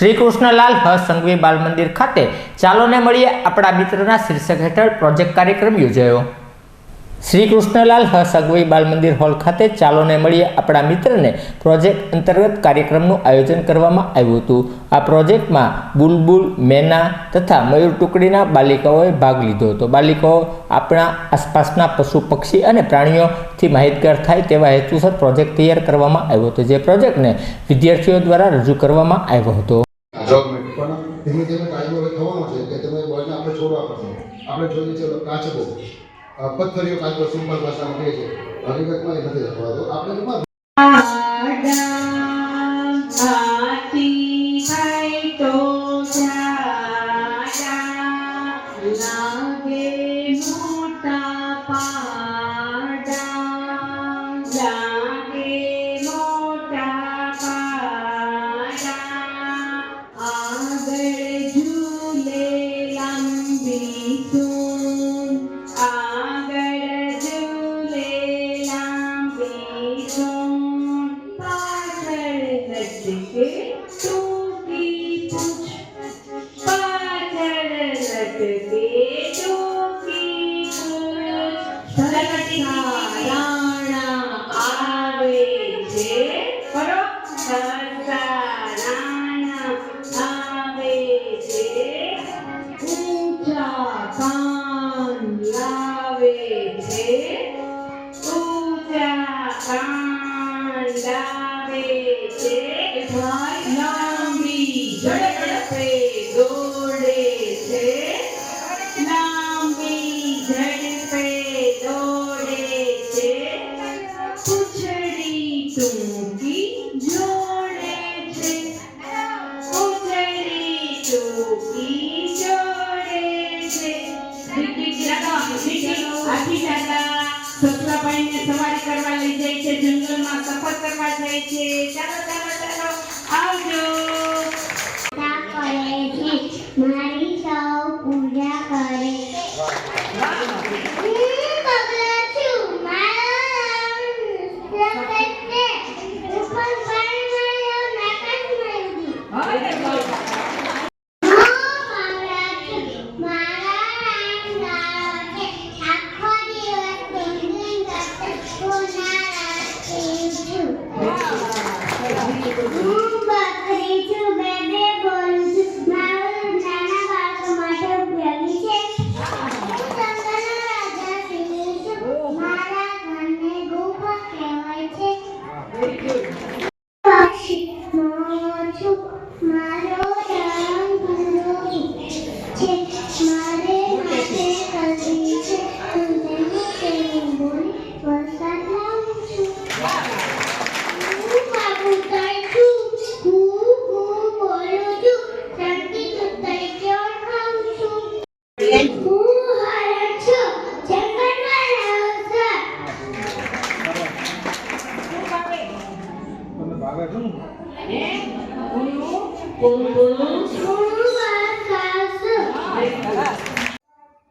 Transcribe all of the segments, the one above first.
શ્રી કૃષ્ણલાલ હ સંઘવી બાલ મંદિર ખાતે ચાલો ને મળીએ આપણા મિત્રના શીર્ષક હેઠળ પ્રોજેક્ટ કાર્યક્રમ યોજાયો। શ્રી કૃષ્ણલાલ હ સંઘવી બાલ મંદિર હોલ ખાતે ચાલો ને મળીએ આપણા મિત્રને પ્રોજેક્ટ અંતર્ગત કાર્યક્રમનું આયોજન કરવામાં આવ્યું હતું। આ પ્રોજેક્ટમાં બુલબુલ, મેના તથા મયુર ટુકડીના બાલિકાઓએ ભાગ લીધો હતો। બાલિકાઓ આપણા આસપાસના પશુ, પક્ષી અને પ્રાણીઓથી માહિતગાર થાય તેવા હેતુસર પ્રોજેક્ટ તૈયાર કરવામાં આવ્યો હતો, જે પ્રોજેક્ટને વિદ્યાર્થીઓ દ્વારા રજૂ કરવામાં આવ્યો હતો। ધીમે ધીમે ટાઈમ હવે થવાનો છે કે તમે બોલને આપણે છોડવા પડશે। આપણે જોઈએ છે કાચબો, પથ્થરીઓ કાચબો સિમ્પલ ભાષામાં કહે છે, હકીકતમાં એ નથી થતો। આપણે સવારી કરવા લઈ જાય છે, જંગલમાં સફર કરવા જાય છે। ચાલો ચાલો ચાલો આવજો। મારી સૌ પૂજા કરે।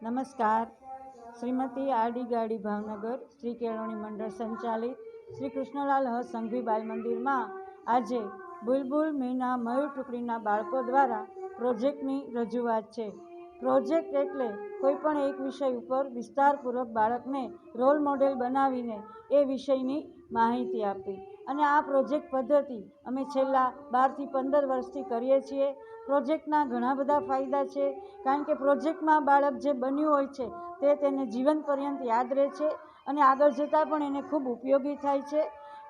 નમસ્કાર। શ્રીમતી આરડી ગાડી ભાવનગર શ્રી કેળવણી મંડળ સંચાલિત શ્રી કૃષ્ણલાલ હ સંઘવી બાલ મંદિરમાં આજે બુલબુલ, મેના, મયુર ટુકડીના બાળકો દ્વારા પ્રોજેક્ટની રજૂઆત છે। પ્રોજેક્ટ એટલે કોઈપણ એક વિષય ઉપર વિસ્તારપૂર્વક બાળકને રોલ મોડેલ બનાવીને એ વિષયની માહિતી આપવી, અને આ પ્રોજેક્ટ પદ્ધતિ અમે છેલ્લા 12 થી 15 વર્ષથી કરીએ છીએ। પ્રોજેક્ટના ઘણા બધા ફાયદા છે, કારણ કે પ્રોજેક્ટમાં બાળક જે બન્યું હોય છે તે તેને જીવન પર્યંત યાદ રહે છે અને આગળ જતાં પણ એને ખૂબ ઉપયોગી થાય છે।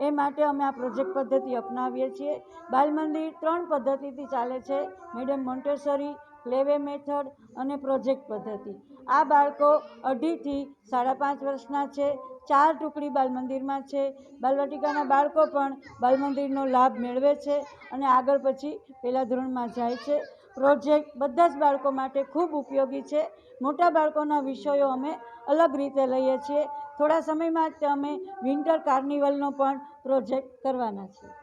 એ માટે અમે આ પ્રોજેક્ટ પદ્ધતિ અપનાવીએ છીએ। બાલ મંદિર 3 પદ્ધતિથી ચાલે છે: મેડમ મોન્ટેસરી, પ્લેવે મેથડ અને પ્રોજેક્ટ પદ્ધતિ। આ બાળકો 2.5 થી 5.5 વર્ષના છે। 4 ટુકડી બાલ મંદિરમાં છે। બાલવાટિકાના બાળકો પણ બાલ મંદિરનો લાભ મેળવે છે અને આગળ પછી પહેલા ધોરણમાં જાય છે। પ્રોજેક્ટ બધા જ બાળકો માટે ખૂબ ઉપયોગી છે। મોટા બાળકોના વિષયો અમે અલગ રીતે લઈએ છીએ। થોડા સમયમાં જ અમે વિન્ટર કાર્નિવલનો પણ પ્રોજેક્ટ કરવાના છીએ।